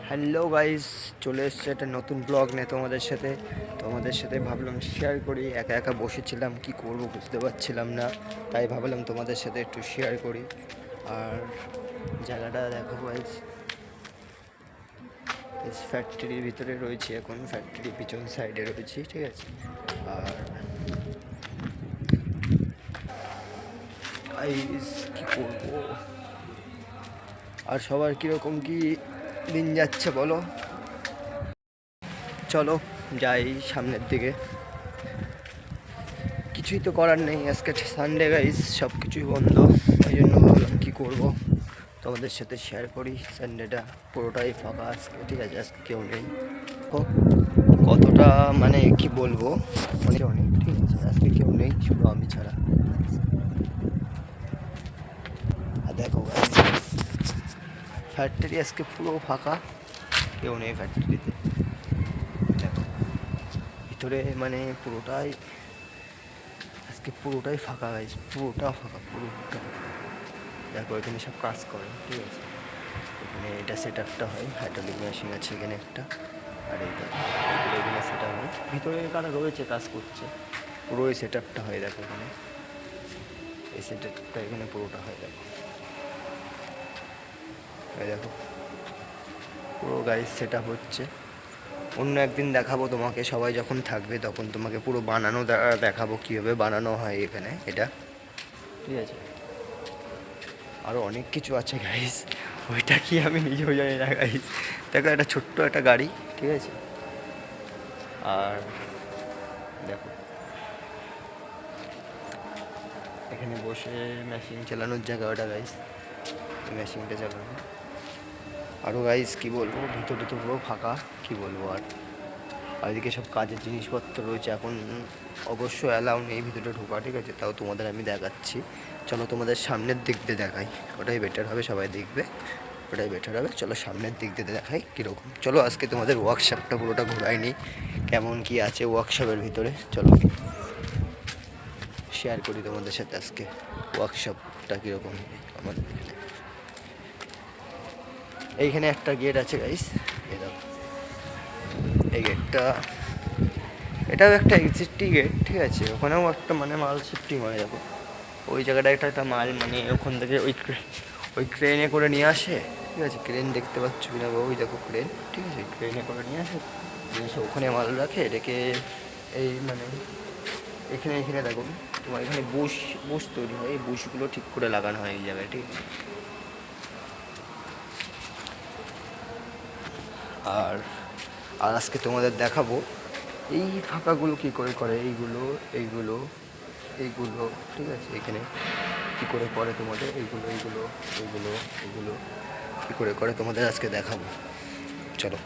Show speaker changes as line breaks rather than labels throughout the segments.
Hello guys, চলে এসছে একটা নতুন ব্লগ নিয়ে তোমাদের সাথে ভাবলাম শেয়ার করি। একা একা বসেছিলাম, কি করব বুঝতে পারছিলাম না, তাই ভাবলাম তোমাদের সাথে একটু শেয়ার করি। আর জায়গাটা দেখো গাইস, ফ্যাক্টরির ভিতরে রয়েছি এখন, ফ্যাক্টরির পিছন সাইডে রয়েছি, ঠিক আছে। আর গাইস কি করব, আর সবার কীরকম কি দিন যাচ্ছে বলো। চলো যাই সামনের দিকে। কিছুই তো করার নেই, আজকে সানডে গাইস, সব কিছুই বন্ধ। ওই জন্য ভাবলাম কী করবো, তোমাদের সাথে শেয়ার করি। সানডেটা পুরোটাই ফাঁকা আজকে, ঠিক আছে, আজকে কেউ নেই। কতটা মানে কি বলবো, অনেক অনেক, ঠিক আছে, আজকে কেউ নেই শুধু আমি ছাড়া। আর দেখো গাইস, ফ্যাক্টরি আজকে পুরো ফাঁকা, কেউ নেই ফ্যাক্টরিতে। দেখো ভিতরে মানে পুরোটাই ফাঁকা গাইস, পুরোটা ফাঁকা, পুরোটা। দেখো এখানে সব কাজ করে, ঠিক আছে। এখানে এটা সেট আপটা হয়, হাইড্রোলিক মেশিন আছে এখানে একটা। আর এইটা এখানে সেট আপ হয়, ভিতরে কারা রয়েছে কাজ করছে, পুরো এই সেট আপটা হয়। দেখো এখানে এই সেট আপটা এখানে পুরোটা হয়। দেখো এই দেখো পুরো গাইস সেট আপ হচ্ছে। অন্য একদিন দেখাবো তোমাকে, সবাই যখন থাকবে তখন তোমাকে পুরো বানানো দেখাবো, কীভাবে বানানো হয় এখানে এটা, ঠিক আছে। আরও অনেক কিছু আছে গাইস, ওইটা কি আমি নিজেও জানি না গাইস। দেখো একটা ছোট্ট একটা গাড়ি, ঠিক আছে। আর দেখো এখানে বসে মেশিন চালানোর জায়গা ওটা গাইস, মেশিনটা চালানো। আরও গাইস কি বলবো, ভিতরে তো পুরো ফাঁকা, কি বলবো আর। আর এদিকে সব কাজের জিনিসপত্র রয়েছে, এখন অবশ্য অ্যালাউ নেই ভিতরে ঢোকা, ঠিক আছে, তাও তোমাদের আমি দেখাচ্ছি। চলো তোমাদের সামনের দিক দিয়ে দেখাই, ওটাই বেটার হবে, সবাই দেখবে, ওটাই বেটার হবে। চলো সামনের দিক দিয়ে দেখাই কীরকম। চলো আজকে তোমাদের ওয়ার্কশপটা পুরোটা ঘোরাইনি, কেমন কি আছে ওয়ার্কশপের ভিতরে, চলো শেয়ার করি তোমাদের সাথে আজকে ওয়ার্কশপটা কীরকম আমাদের এখানে। এইখানে একটা গেট আছে গাইস, এই দেখো এই গেটটা, এটাও একটা এক্সিস্টিং গেট, ঠিক আছে। ওখানেও একটা মানে মাল শিফটিং হয়। দেখো ওই জায়গাটা একটা মাল মানে ওখান থেকে ওই ক্রেনে করে নিয়ে আসে, ঠিক আছে। ক্রেন দেখতে পাচ্ছ কিনা গো, ওই দেখো ক্রেন, ঠিক আছে, ক্রেনে করে নিয়ে আসে, নিয়ে এসে ওখানে মাল রাখে, এটাকে এই মানে এখানে এখানে দেখো তোমার এখানে বুশ তৈরি হয়, এই বুশগুলো ঠিক করে লাগানো হয় এই জায়গায়, ঠিক আছে। আর আর আজকে তোমাদের দেখাবো এই ফাঁকাগুলো কী করে করে, এইগুলো এইগুলো এইগুলো, ঠিক আছে। এখানে কী করে করে তোমাদের এইগুলো এইগুলো এইগুলো এইগুলো কী করে করে তোমাদের আজকে দেখাবো, চলো।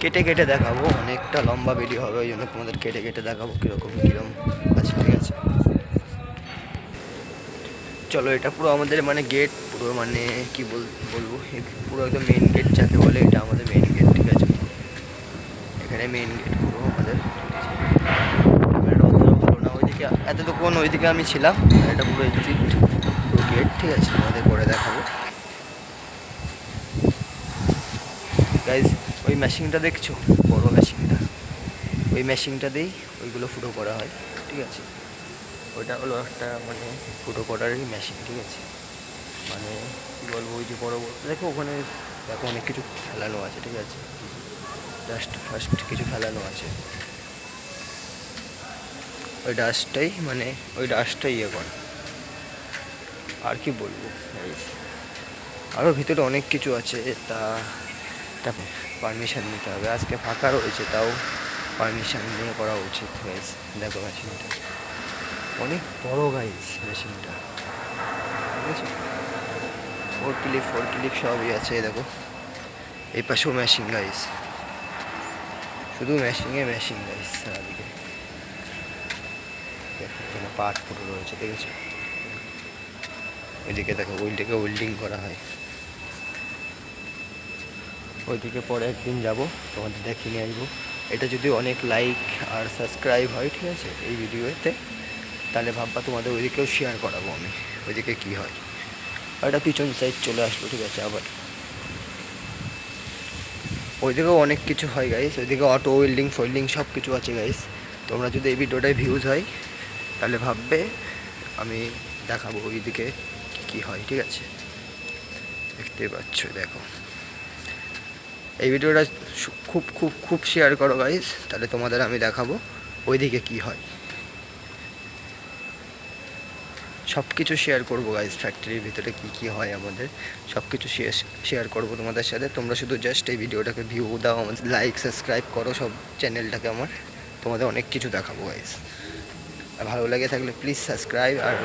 কেটে কেটে দেখাবো, অনেকটা লম্বা ভিডিও হবে, ওই জন্য তোমাদের কেটে কেটে দেখাবো কীরকম কীরকম আছে, ঠিক আছে। চলো এটা পুরো আমাদের মানে গেট, পুরো মানে কি বলবো, পুরো একদম মেন গেট যাকে বলে, এটা আমাদের মেন গেট, ঠিক আছে। এখানে মেন গেট পুরো আমাদের, ক্যামেরাটা অতটা ভালো না, ওইদিকে এতক্ষণ ওইদিকে আমি ছিলাম, এটা পুরো এক্সিট, পুরো গেট, ঠিক আছে, আমাদের করে দেখাবো গাইজ। ওই মেশিনটা দেখছো, বড় মেশিনটা, ওই মেশিনটা দিয়েই ওইগুলো ফুটো করা হয়, ঠিক আছে। ওইটা হলো একটা মানে ফুটো করারই মেশিন, ঠিক আছে। মানে কী বলবো, ওই যে বড় বড় দেখো ওখানে, দেখো অনেক কিছু ফেলানো আছে, ঠিক আছে, ডাস্ট ফাস্ট কিছু ফেলানো আছে, ওই ডাস্টটাই ইয়ে করে। আর কি বলবো, আরও ভিতরে অনেক কিছু আছে, তা পারমিশন নিতে হবে। আজকে ফাঁকা রয়েছে, তাও পারমিশন নিয়ে করা উচিত গাইস। দেখো মেশিনটা অনেক বড় গাইস, মেশিনটা, ঠিক আছে। ফোর ক্লিপ সবই আছে, দেখো এই পাশেও মেশিন গাইস, শুধু মেশিন গাইস সারাদিকে। দেখো এখানে পার্ট পুরো রয়েছে, দেখেছো, ওইদিকে দেখো ওইদিকে ওয়েল্ডিং করা হয়। ওইদিকে পরে একদিন যাব, তোমাদের দেখিয়ে নিয়ে আসবো এটা যদি অনেক লাইক আর সাবস্ক্রাইব হয়, ঠিক আছে, এই ভিডিওতে, তাহলে ভাববা তোমাদের ওইদিকেও শেয়ার করাবো আমি, ওইদিকে কী হয়। আর এটা পিছন সাইড চলে আসলো, ঠিক আছে। আবার ওইদিকেও অনেক কিছু হয় গাইস, ওইদিকে অটো ওয়েল্ডিং ফোল্ডিং সব কিছু আছে গাইস। তোমরা যদি এই ভিডিওটায় ভিউজ হয় তাহলে ভাববে আমি দেখাবো ওইদিকে কী হয়, ঠিক আছে। দেখতে পাচ্ছ, দেখো এই ভিডিওটা খুব খুব খুব শেয়ার করো গাইস, তাহলে তোমাদের আমি দেখাবো ওইদিকে কী হয়। সব কিছু শেয়ার করবো গাইস, ফ্যাক্টরির ভিতরে কী কী হয় আমাদের সব কিছু শেয়ার করবো তোমাদের সাথে। তোমরা শুধু জাস্ট এই ভিডিওটাকে ভিউ দাও, আমাদের লাইক সাবস্ক্রাইব করো সব চ্যানেলটাকে আমার, তোমাদের অনেক কিছু দেখাবো গাইস। আর ভালো লাগে থাকলে প্লিজ সাবস্ক্রাইব আর